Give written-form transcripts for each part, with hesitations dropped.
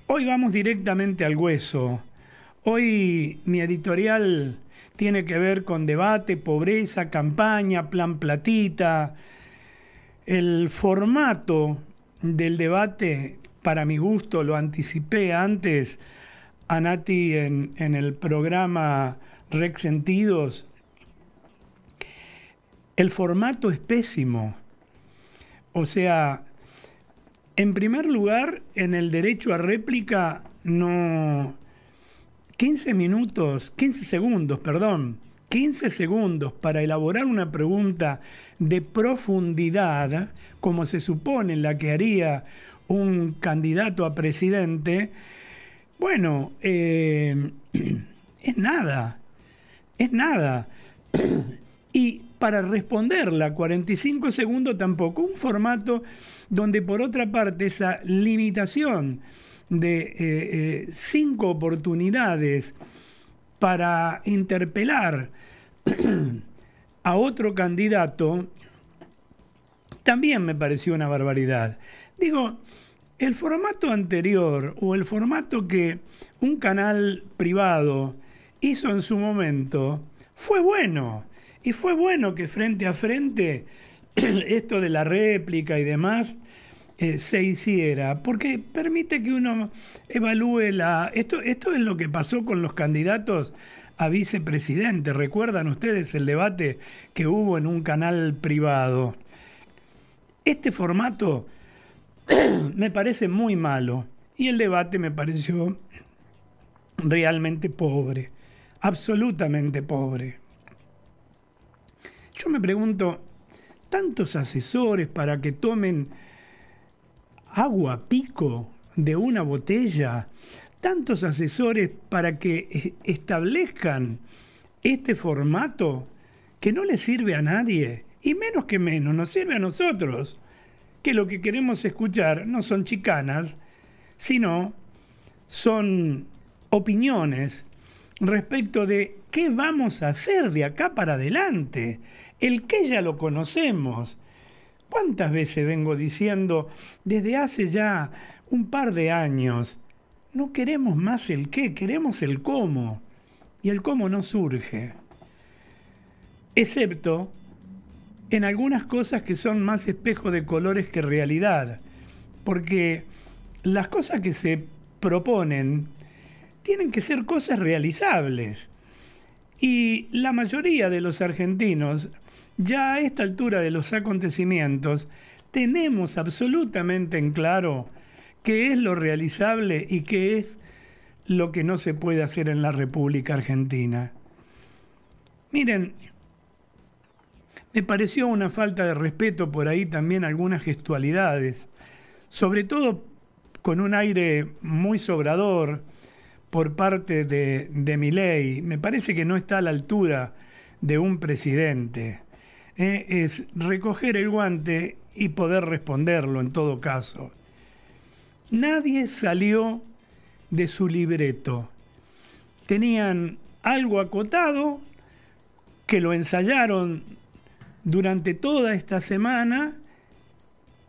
Hoy vamos directamente al hueso. Hoy mi editorial tiene que ver con debate, pobreza, campaña, plan platita. El formato del debate, para mi gusto, lo anticipé antes a Nati en el programa Rec Sentidos. El formato es pésimo. O sea, en primer lugar, en el derecho a réplica, no... 15 segundos para elaborar una pregunta de profundidad, como se supone la que haría un candidato a presidente, bueno, es nada. Y para responderla, 45 segundos tampoco. Un formato donde, por otra parte, esa limitación de 5 oportunidades para interpelar a otro candidato, también me pareció una barbaridad. Digo, el formato anterior o el formato que un canal privado hizo en su momento fue bueno. Y fue bueno que frente a frente esto de la réplica y demás se hiciera, porque permite que uno evalúe la... Esto es lo que pasó con los candidatos a vicepresidente. ¿Recuerdan ustedes el debate que hubo en un canal privado? Este formato me parece muy malo y el debate me pareció realmente pobre, absolutamente pobre. Yo me pregunto, ¿tantos asesores para que tomen agua pico de una botella? ¿Tantos asesores para que establezcan este formato que no le sirve a nadie? Y menos que menos, nos sirve a nosotros, que lo que queremos escuchar no son chicanas, sino son opiniones respecto de qué vamos a hacer de acá para adelante. El qué ya lo conocemos. ¿Cuántas veces vengo diciendo desde hace ya un par de años, no queremos más el qué, queremos el cómo? Y el cómo no surge. Excepto en algunas cosas que son más espejo de colores que realidad. Porque las cosas que se proponen tienen que ser cosas realizables. Y la mayoría de los argentinos, ya a esta altura de los acontecimientos, tenemos absolutamente en claro qué es lo realizable y qué es lo que no se puede hacer en la República Argentina. Miren, me pareció una falta de respeto por ahí también algunas gestualidades, sobre todo con un aire muy sobrador por parte de Milei. Me parece que no está a la altura de un presidente. Es recoger el guante y poder responderlo en todo caso. Nadie salió de su libreto. Tenían algo acotado que lo ensayaron durante toda esta semana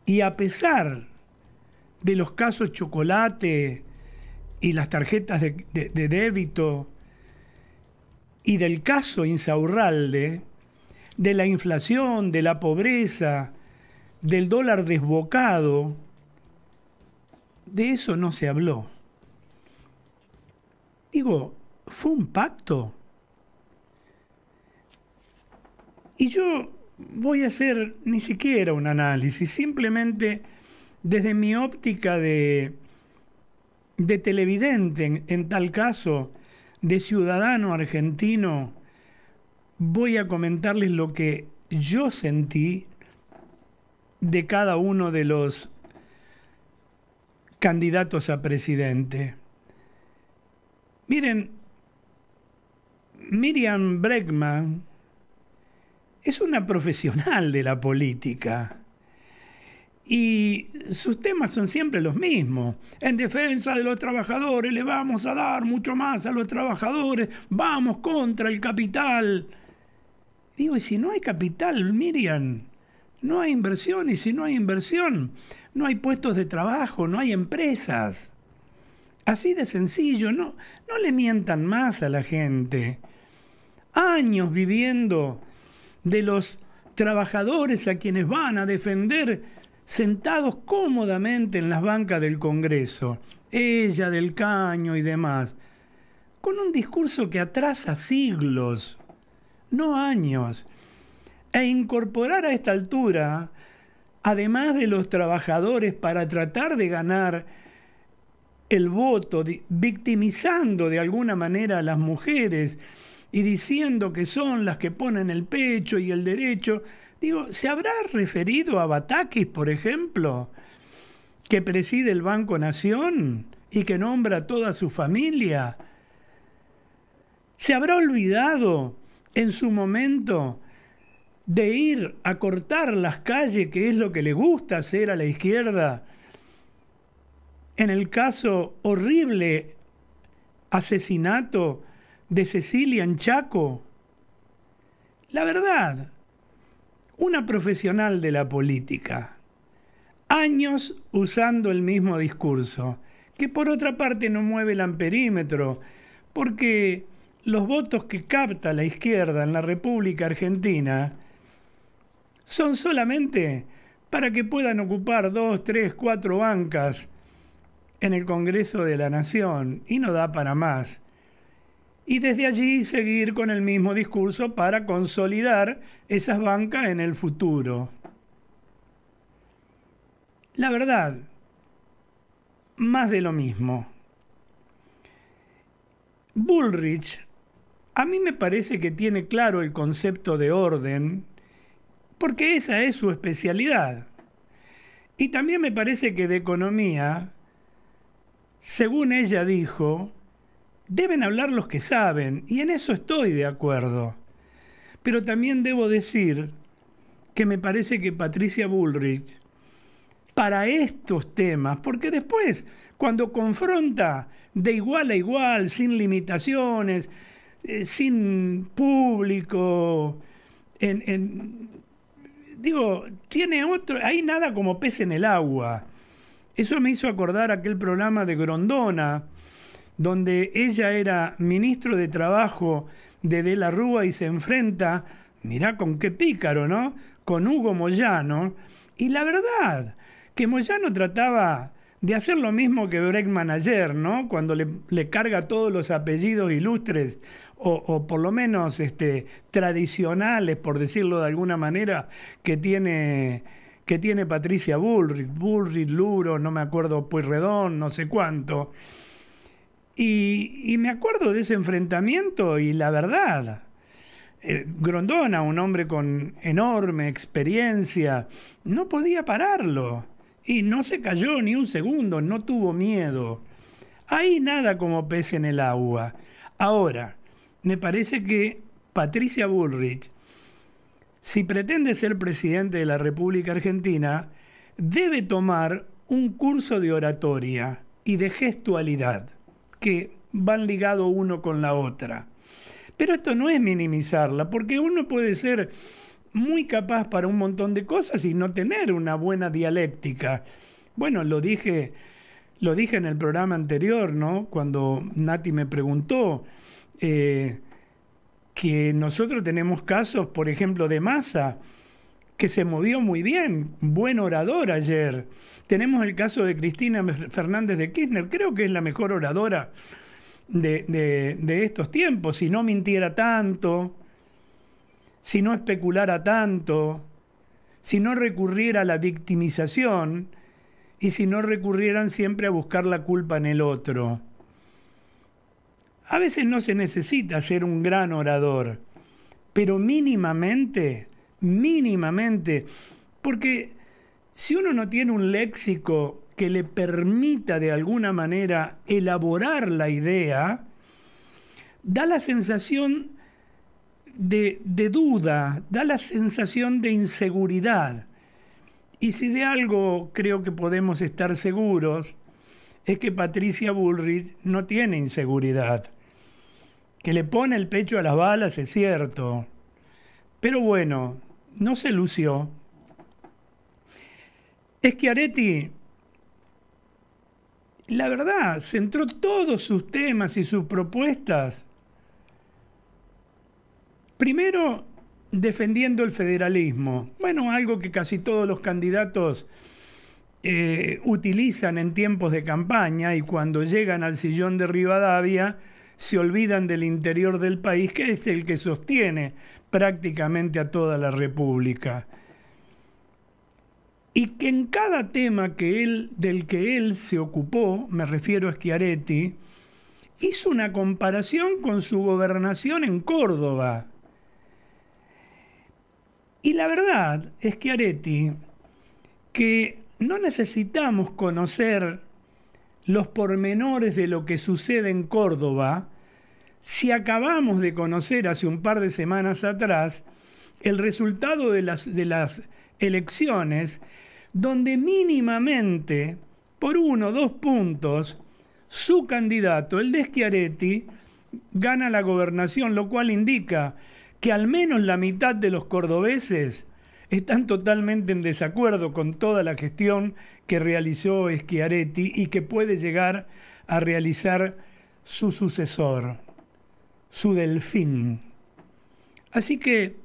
y a pesar de los casos chocolate y las tarjetas de débito y del caso Insaurralde, de la inflación, de la pobreza, del dólar desbocado, de eso no se habló. Digo, ¿fue un pacto? Y yo voy a hacer ni siquiera un análisis, simplemente desde mi óptica de televidente, en tal caso, de ciudadano argentino, voy a comentarles lo que yo sentí de cada uno de los candidatos a presidente. Miren, Miriam Bregman es una profesional de la política y sus temas son siempre los mismos. En defensa de los trabajadores, le vamos a dar mucho más a los trabajadores, vamos contra el capital. Digo, y si no hay capital, Miriam, no hay inversión, y si no hay inversión, no hay puestos de trabajo, no hay empresas. Así de sencillo, no le mientan más a la gente. Años viviendo de los trabajadores a quienes van a defender sentados cómodamente en las bancas del Congreso, ella, Del Caño y demás, con un discurso que atrasa siglos, no años, e incorporar a esta altura, además de los trabajadores, para tratar de ganar el voto, victimizando de alguna manera a las mujeres y diciendo que son las que ponen el pecho y el derecho. Digo, ¿se habrá referido a Batakis, por ejemplo, que preside el Banco Nación y que nombra a toda su familia? ¿Se habrá olvidado en su momento de ir a cortar las calles, que es lo que le gusta hacer a la izquierda, en el caso horrible asesinato de Cecilia en Chaco? La verdad, una profesional de la política, años usando el mismo discurso, que por otra parte no mueve el amperímetro, porque los votos que capta la izquierda en la República Argentina son solamente para que puedan ocupar 2, 3, 4 bancas en el Congreso de la Nación, y no da para más. Y desde allí seguir con el mismo discurso para consolidar esas bancas en el futuro. La verdad, más de lo mismo. Bullrich, a mí me parece que tiene claro el concepto de orden, porque esa es su especialidad. Y también me parece que de economía, según ella dijo, deben hablar los que saben, y en eso estoy de acuerdo. Pero también debo decir que me parece que Patricia Bullrich, para estos temas, porque después, cuando confronta de igual a igual, sin limitaciones, sin público, tiene otro, hay nada como pez en el agua. Eso me hizo acordar aquel programa de Grondona, donde ella era ministro de Trabajo de la Rúa y se enfrenta, mirá con qué pícaro, ¿no?, con Hugo Moyano. Y la verdad, que Moyano trataba de hacer lo mismo que Bregman ayer, ¿no?, cuando le carga todos los apellidos ilustres, o por lo menos tradicionales, por decirlo de alguna manera, que tiene Patricia Bullrich, Luro, no me acuerdo, Pueyrredón, no sé cuánto. Y me acuerdo de ese enfrentamiento y la verdad, Grondona, un hombre con enorme experiencia, no podía pararlo y no se cayó ni un segundo, no tuvo miedo. Hay nada como pez en el agua. Ahora, me parece que Patricia Bullrich, si pretende ser presidente de la República Argentina, debe tomar un curso de oratoria y de gestualidad, que van ligados uno con la otra. Pero esto no es minimizarla, porque uno puede ser muy capaz para un montón de cosas y no tener una buena dialéctica. Bueno, lo dije en el programa anterior, ¿no?, cuando Nati me preguntó que nosotros tenemos casos, por ejemplo, de Massa, que se movió muy bien, buen orador ayer. Tenemos el caso de Cristina Fernández de Kirchner, creo que es la mejor oradora de estos tiempos, si no mintiera tanto, si no especulara tanto, si no recurriera a la victimización y si no recurrieran siempre a buscar la culpa en el otro. A veces no se necesita ser un gran orador, pero mínimamente, porque si uno no tiene un léxico que le permita de alguna manera elaborar la idea, da la sensación de duda, da la sensación de inseguridad. Y si de algo creo que podemos estar seguros, es que Patricia Bullrich no tiene inseguridad. Que le pone el pecho a las balas es cierto, pero bueno, no se lució. Schiaretti la verdad, centró todos sus temas y sus propuestas, primero, defendiendo el federalismo. Bueno, algo que casi todos los candidatos utilizan en tiempos de campaña, y cuando llegan al sillón de Rivadavia se olvidan del interior del país, que es el que sostiene prácticamente a toda la República. Y que en cada tema del que él se ocupó, me refiero a Schiaretti, hizo una comparación con su gobernación en Córdoba. Y la verdad, Schiaretti, que no necesitamos conocer los pormenores de lo que sucede en Córdoba si acabamos de conocer hace un par de semanas atrás el resultado de las elecciones, donde mínimamente, por 1 o 2 puntos, su candidato, el de Schiaretti, gana la gobernación, lo cual indica que al menos la mitad de los cordobeses están totalmente en desacuerdo con toda la gestión que realizó Schiaretti y que puede llegar a realizar su sucesor, su Delfín. Así que,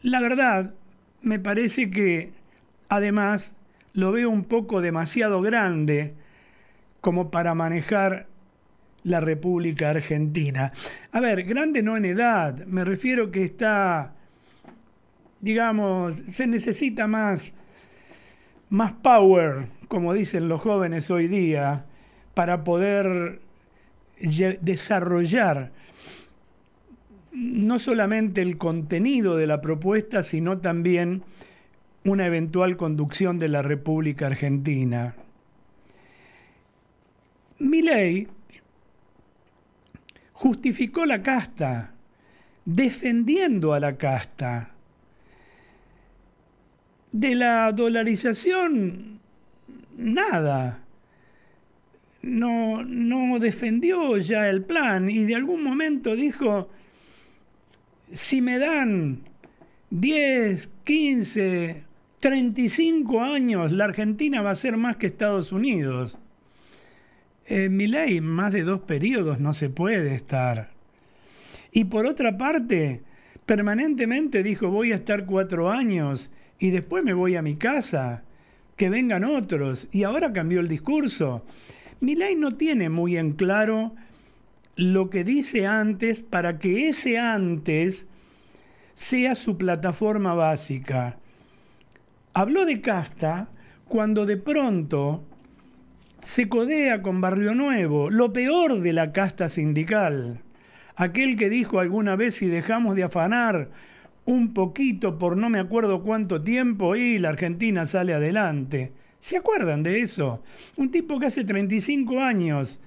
la verdad, me parece que, además, lo veo un poco demasiado grande como para manejar la República Argentina. A ver, grande no en edad, me refiero que está, digamos, se necesita más power, como dicen los jóvenes hoy día, para poder desarrollar no solamente el contenido de la propuesta, sino también una eventual conducción de la República Argentina. Milei justificó la casta, defendiendo a la casta. De la dolarización, nada. No defendió ya el plan y de algún momento dijo, si me dan 10, 15, 35 años, la Argentina va a ser más que Estados Unidos. Milei, más de 2 periodos no se puede estar. Y por otra parte, permanentemente dijo, voy a estar 4 años y después me voy a mi casa, que vengan otros. Y ahora cambió el discurso. Milei no tiene muy en claro lo que dice antes para que ese antes sea su plataforma básica. Habló de casta cuando de pronto se codea con Barrio Nuevo, lo peor de la casta sindical. Aquel que dijo alguna vez, si dejamos de afanar un poquito por no me acuerdo cuánto tiempo y la Argentina sale adelante. ¿Se acuerdan de eso? Un tipo que hace 35 años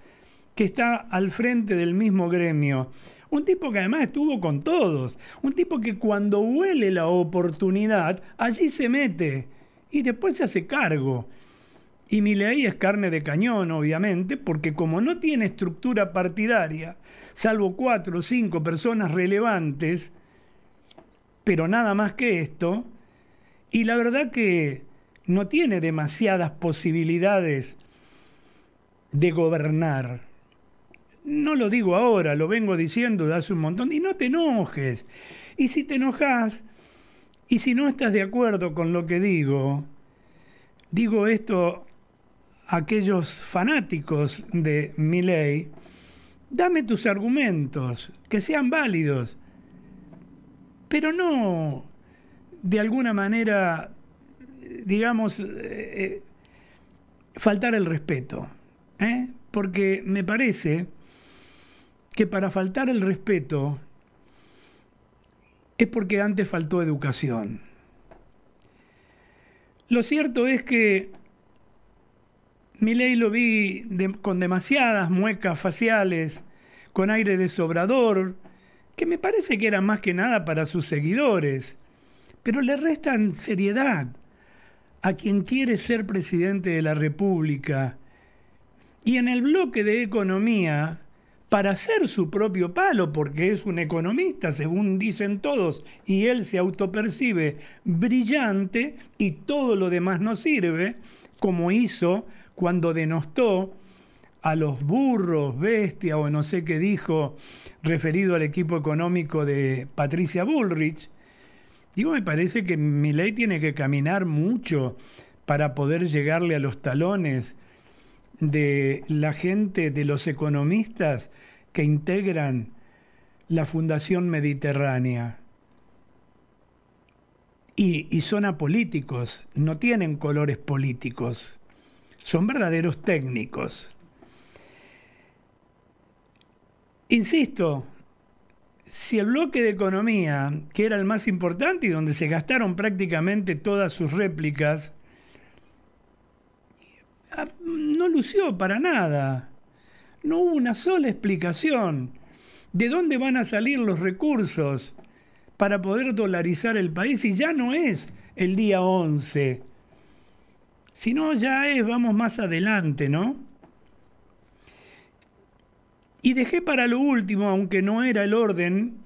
que está al frente del mismo gremio. Un tipo que además estuvo con todos. Un tipo que cuando huele la oportunidad, allí se mete y después se hace cargo. Y Milei es carne de cañón, obviamente, porque como no tiene estructura partidaria, salvo 4 o 5 personas relevantes, pero nada más que esto, y la verdad que no tiene demasiadas posibilidades de gobernar. No lo digo ahora, lo vengo diciendo de hace un montón, y no te enojes. Y si te enojas, y si no estás de acuerdo con lo que digo esto a aquellos fanáticos de Milei, dame tus argumentos, que sean válidos, pero no de alguna manera, digamos, faltar el respeto, porque me parece que para faltar el respeto es porque antes faltó educación. Lo cierto es que Milei lo vi con demasiadas muecas faciales, con aire de sobrador, que me parece que era más que nada para sus seguidores, pero le restan seriedad a quien quiere ser presidente de la República. Y en el bloque de economía, para hacer su propio palo, porque es un economista, según dicen todos, y él se autopercibe brillante y todo lo demás no sirve, como hizo cuando denostó a los burros, bestia o no sé qué dijo, referido al equipo económico de Patricia Bullrich. Digo, me parece que Milei tiene que caminar mucho para poder llegarle a los talones de la gente, de los economistas que integran la Fundación Mediterránea. Y son apolíticos, no tienen colores políticos, son verdaderos técnicos. Insisto, si el bloque de economía, que era el más importante y donde se gastaron prácticamente todas sus réplicas, no lució para nada. No hubo una sola explicación de dónde van a salir los recursos para poder dolarizar el país. Y ya no es el día 11, sino ya es, vamos más adelante, ¿no? Y dejé para lo último, aunque no era el orden,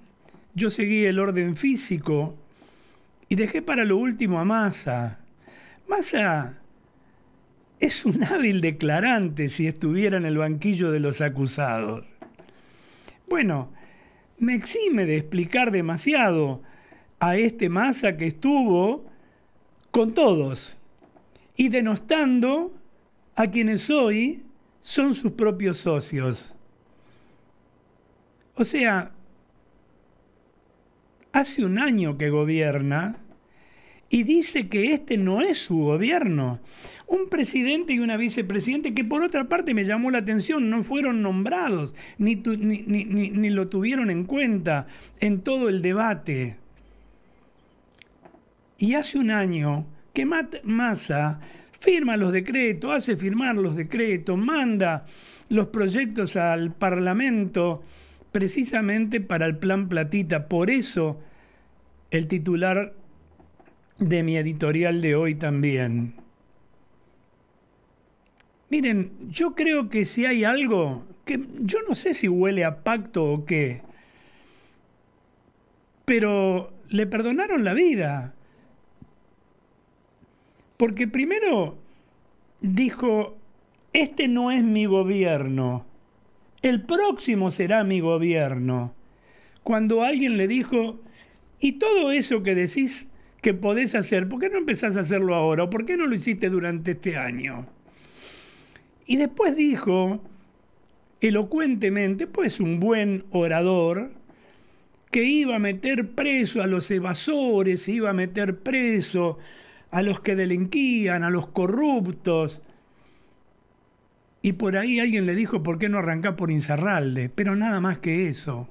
yo seguí el orden físico, y dejé para lo último a Massa. Massa es un hábil declarante si estuviera en el banquillo de los acusados. Bueno, me exime de explicar demasiado a este Massa que estuvo con todos y denostando a quienes hoy son sus propios socios. O sea, hace un año que gobierna y dice que este no es su gobierno. Un presidente y una vicepresidente que por otra parte me llamó la atención, no fueron nombrados, ni lo tuvieron en cuenta en todo el debate. Y hace un año que Massa firma los decretos, hace firmar los decretos, manda los proyectos al Parlamento precisamente para el Plan Platita. Por eso el titular de mi editorial de hoy también. Miren, yo creo que si hay algo, que yo no sé si huele a pacto o qué, pero le perdonaron la vida. Porque primero dijo, este no es mi gobierno, el próximo será mi gobierno. Cuando alguien le dijo, y todo eso que decís que podés hacer, ¿por qué no empezás a hacerlo ahora? ¿O por qué no lo hiciste durante este año? Y después dijo, elocuentemente, pues un buen orador, que iba a meter preso a los evasores, iba a meter preso a los que delinquían, a los corruptos. Y por ahí alguien le dijo, ¿por qué no arrancás por Insaurralde? Pero nada más que eso.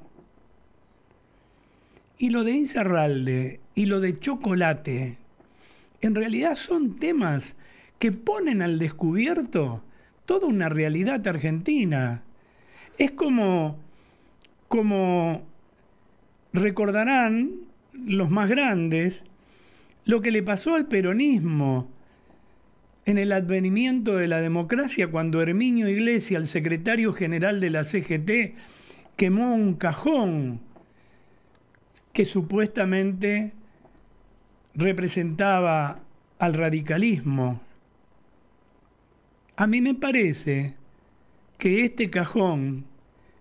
Y lo de Insaurralde y lo de Chocolate, en realidad son temas que ponen al descubierto toda una realidad argentina. Es como recordarán los más grandes lo que le pasó al peronismo en el advenimiento de la democracia cuando Herminio Iglesias, el secretario general de la CGT, quemó un cajón que supuestamente representaba al radicalismo. A mí me parece que este cajón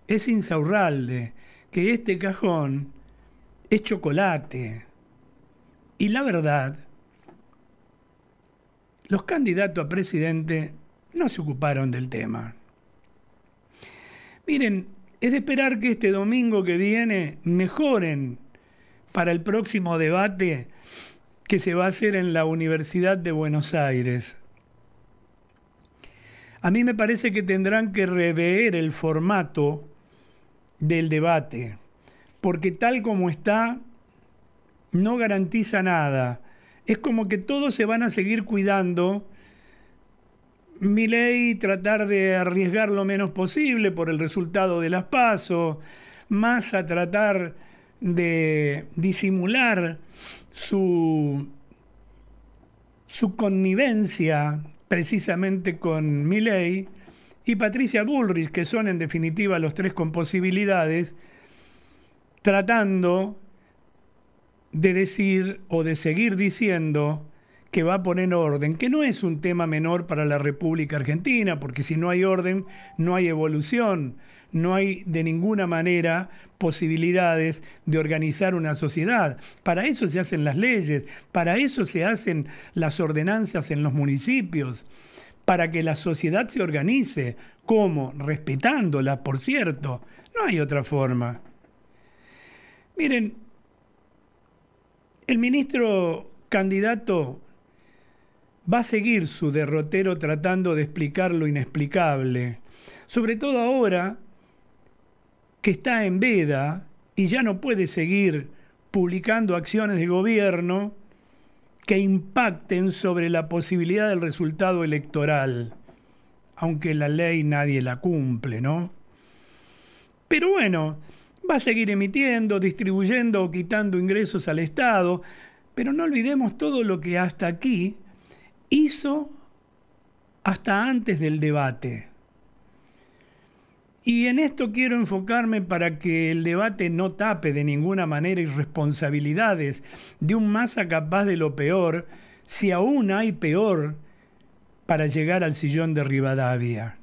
es Insaurralde, que este cajón es Chocolate. Y la verdad, los candidatos a presidente no se ocuparon del tema. Miren, es de esperar que este domingo que viene mejoren para el próximo debate que se va a hacer en la Universidad de Buenos Aires. A mí me parece que tendrán que rever el formato del debate, porque tal como está, no garantiza nada. Es como que todos se van a seguir cuidando. Milei tratar de arriesgar lo menos posible por el resultado de las PASO, Massa tratar de disimular su connivencia precisamente con Milei, y Patricia Bullrich, que son en definitiva los tres con posibilidades, tratando de decir o de seguir diciendo que va a poner orden, que no es un tema menor para la República Argentina, porque si no hay orden, no hay evolución, no hay de ninguna manera posibilidades de organizar una sociedad. Para eso se hacen las leyes, para eso se hacen las ordenanzas en los municipios, para que la sociedad se organice. ¿Cómo? Respetándola, por cierto. No hay otra forma. Miren, el ministro candidato va a seguir su derrotero tratando de explicar lo inexplicable, sobre todo ahora que está en veda y ya no puede seguir publicando acciones de gobierno que impacten sobre la posibilidad del resultado electoral, aunque la ley nadie la cumple, ¿no? Pero bueno, va a seguir emitiendo, distribuyendo o quitando ingresos al Estado, pero no olvidemos todo lo que hasta aquí hizo hasta antes del debate. Y en esto quiero enfocarme para que el debate no tape de ninguna manera irresponsabilidades de un Massa capaz de lo peor, si aún hay peor, para llegar al sillón de Rivadavia.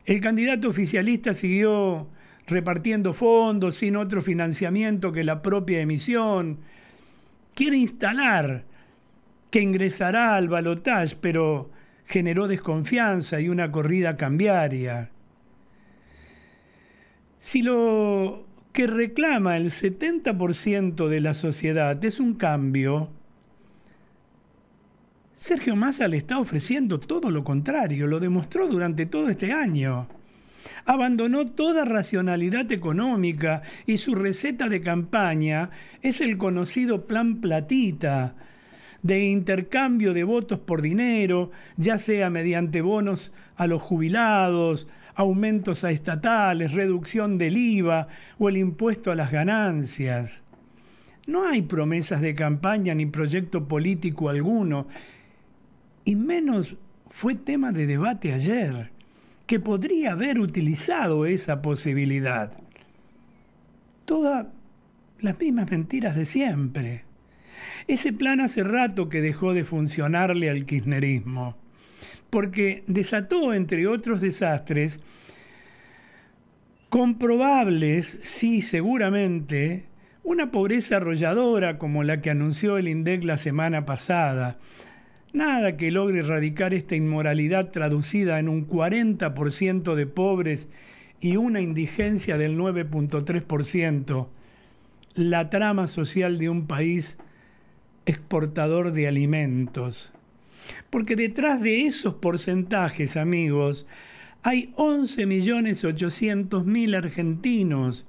El candidato oficialista siguió repartiendo fondos sin otro financiamiento que la propia emisión. Quiere instalar que ingresará al balotaje, pero generó desconfianza y una corrida cambiaria. Si lo que reclama el 70% de la sociedad es un cambio, Sergio Massa le está ofreciendo todo lo contrario, lo demostró durante todo este año. Abandonó toda racionalidad económica y su receta de campaña es el conocido plan platita, de intercambio de votos por dinero, ya sea mediante bonos a los jubilados, aumentos a estatales, reducción del IVA o el impuesto a las ganancias. No hay promesas de campaña ni proyecto político alguno, y menos fue tema de debate ayer, que podría haber utilizado esa posibilidad. Todas las mismas mentiras de siempre. Ese plan hace rato que dejó de funcionarle al kirchnerismo, porque desató, entre otros desastres, comprobables, sí, seguramente, una pobreza arrolladora como la que anunció el INDEC la semana pasada. Nada que logre erradicar esta inmoralidad traducida en un 40% de pobres y una indigencia del 9.3%, la trama social de un país exportador de alimentos. Porque detrás de esos porcentajes, amigos, hay 11.800.000 argentinos.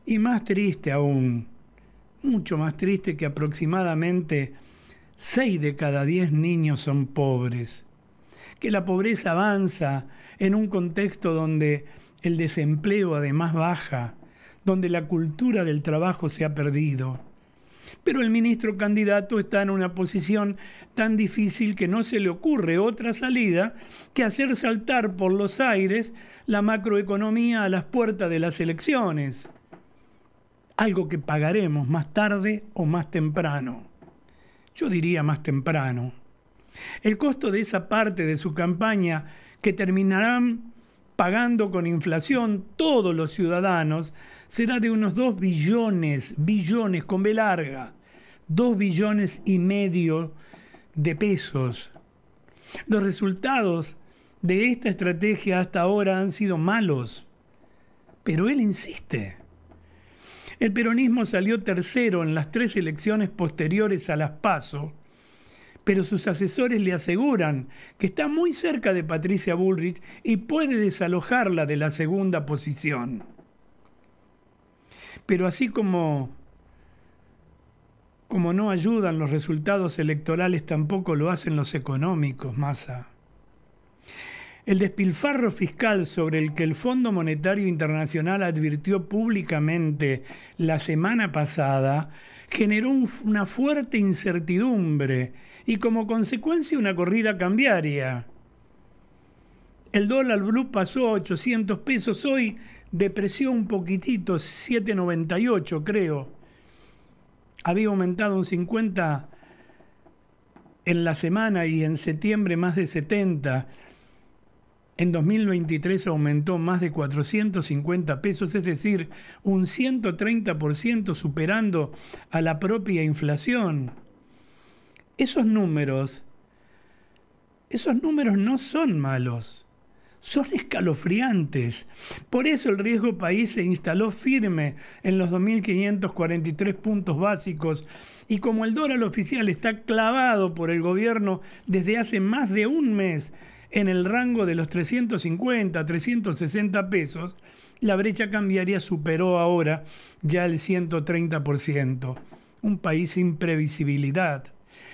Y más triste aún, mucho más triste, que aproximadamente 6 de cada 10 niños son pobres. Que la pobreza avanza en un contexto donde el desempleo además baja, donde la cultura del trabajo se ha perdido. Pero el ministro candidato está en una posición tan difícil que no se le ocurre otra salida que hacer saltar por los aires la macroeconomía a las puertas de las elecciones. Algo que pagaremos más tarde o más temprano. Yo diría más temprano. El costo de esa parte de su campaña que terminarán pagando con inflación todos los ciudadanos será de unos 2 billones con B larga, 2,5 billones de pesos. Los resultados de esta estrategia hasta ahora han sido malos, pero él insiste. El peronismo salió tercero en las 3 elecciones posteriores a las PASO, pero sus asesores le aseguran que está muy cerca de Patricia Bullrich y puede desalojarla de la segunda posición. Pero así como no ayudan los resultados electorales, tampoco lo hacen los económicos, Massa. El despilfarro fiscal sobre el que el Fondo Monetario Internacional advirtió públicamente la semana pasada generó una fuerte incertidumbre y como consecuencia una corrida cambiaria. El dólar blue pasó a 800 pesos, hoy depreció un poquitito, 7,98 creo. Había aumentado un 50 en la semana y en septiembre más de 70. En 2023 aumentó más de 450 pesos, es decir, un 130% superando a la propia inflación. Esos números no son malos, son escalofriantes. Por eso el riesgo país se instaló firme en los 2.543 puntos básicos y como el dólar oficial está clavado por el gobierno desde hace más de un mes en el rango de los 350 a 360 pesos, la brecha cambiaria superó ahora ya el 130%. Un país sin previsibilidad.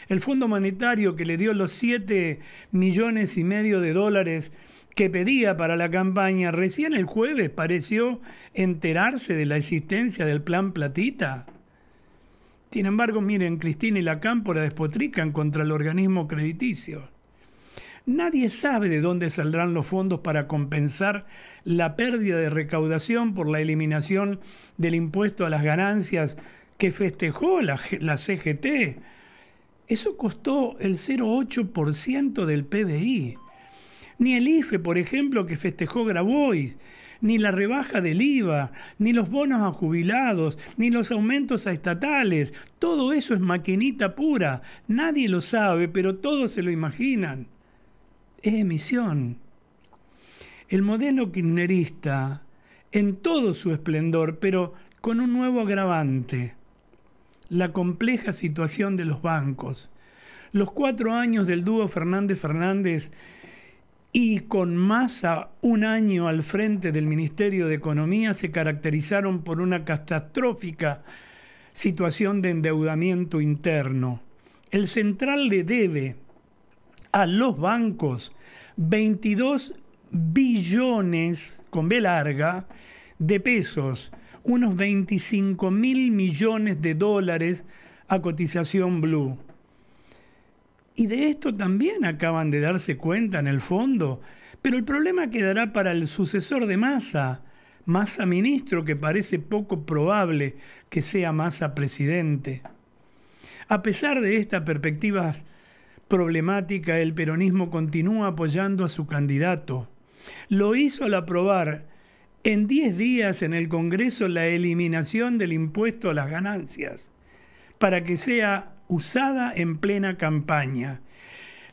El Fondo Monetario, que le dio los 7,5 millones de dólares que pedía para la campaña, recién el jueves pareció enterarse de la existencia del Plan Platita. Sin embargo, miren, Cristina y la Cámpora despotrican contra el organismo crediticio. Nadie sabe de dónde saldrán los fondos para compensar la pérdida de recaudación por la eliminación del impuesto a las ganancias que festejó la CGT. Eso costó el 0,8% del PBI. Ni el IFE, por ejemplo, que festejó Grabois, ni la rebaja del IVA, ni los bonos a jubilados, ni los aumentos a estatales. Todo eso es maquinita pura. Nadie lo sabe, pero todos se lo imaginan. Es emisión. El modelo kirchnerista, en todo su esplendor, pero con un nuevo agravante: la compleja situación de los bancos. Los 4 años del dúo Fernández-Fernández y con Massa un año al frente del Ministerio de Economía se caracterizaron por una catastrófica situación de endeudamiento interno. El central le debe a los bancos 22 billones, con B larga, de pesos, unos 25.000 millones de dólares a cotización blue. Y de esto también acaban de darse cuenta en el fondo, pero el problema quedará para el sucesor de Massa, Massa ministro, que parece poco probable que sea Massa presidente. A pesar de esta perspectiva problemática, el peronismo continúa apoyando a su candidato. Lo hizo al aprobar en 10 días en el Congreso la eliminación del impuesto a las ganancias, para que sea usada en plena campaña.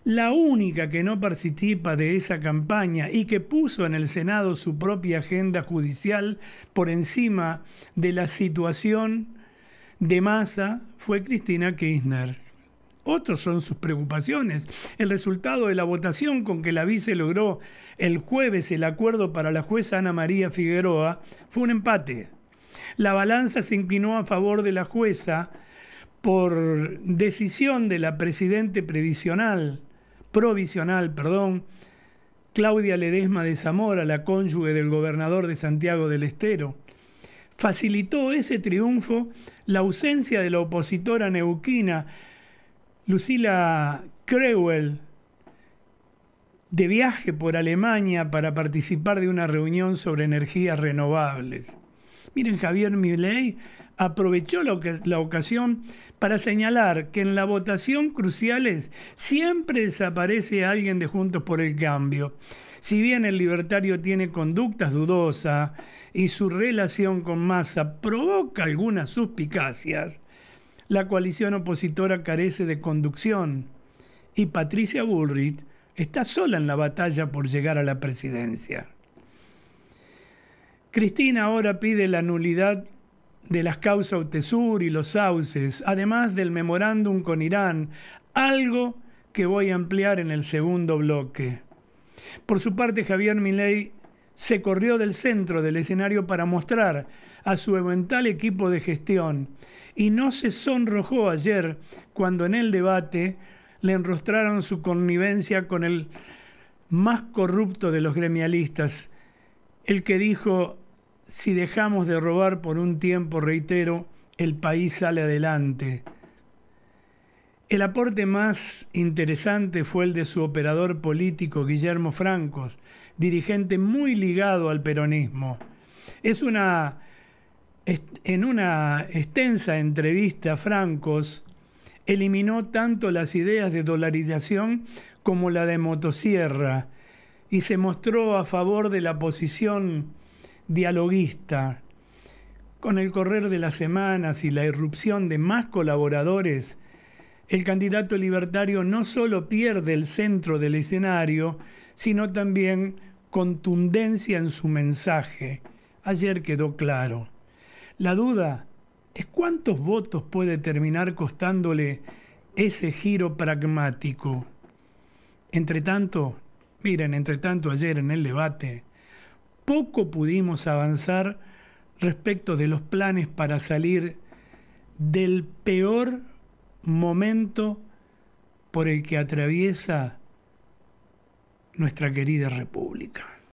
La única que no participa de esa campaña y que puso en el Senado su propia agenda judicial por encima de la situación de Massa fue Cristina Kirchner. Otras son sus preocupaciones. El resultado de la votación con que la vice logró el jueves el acuerdo para la jueza Ana María Figueroa fue un empate. La balanza se inclinó a favor de la jueza por decisión de la presidente provisional, Claudia Ledesma de Zamora, la cónyuge del gobernador de Santiago del Estero. Facilitó ese triunfo la ausencia de la opositora neuquina Lucila Creuel, de viaje por Alemania para participar de una reunión sobre energías renovables. Miren, Javier Milei aprovechó la ocasión para señalar que en la votación cruciales siempre desaparece alguien de Juntos por el Cambio. Si bien el libertario tiene conductas dudosas y su relación con Massa provoca algunas suspicacias, la coalición opositora carece de conducción y Patricia Bullrich está sola en la batalla por llegar a la presidencia. Cristina ahora pide la nulidad de las causas UTESUR y los sauces, además del memorándum con Irán, algo que voy a ampliar en el segundo bloque. Por su parte, Javier Milei se corrió del centro del escenario para mostrar a su eventual equipo de gestión y no se sonrojó ayer cuando en el debate le enrostraron su connivencia con el más corrupto de los gremialistas, el que dijo: si dejamos de robar por un tiempo, reitero, el país sale adelante. El aporte más interesante fue el de su operador político, Guillermo Francos, dirigente muy ligado al peronismo. En una extensa entrevista, Francos eliminó tanto las ideas de dolarización como la de motosierra y se mostró a favor de la posición dialoguista. Con el correr de las semanas y la irrupción de más colaboradores, el candidato libertario no solo pierde el centro del escenario, sino también contundencia en su mensaje. Ayer quedó claro. La duda es cuántos votos puede terminar costándole ese giro pragmático. Entre tanto, ayer en el debate, poco pudimos avanzar respecto de los planes para salir del peor momento por el que atraviesa nuestra querida República.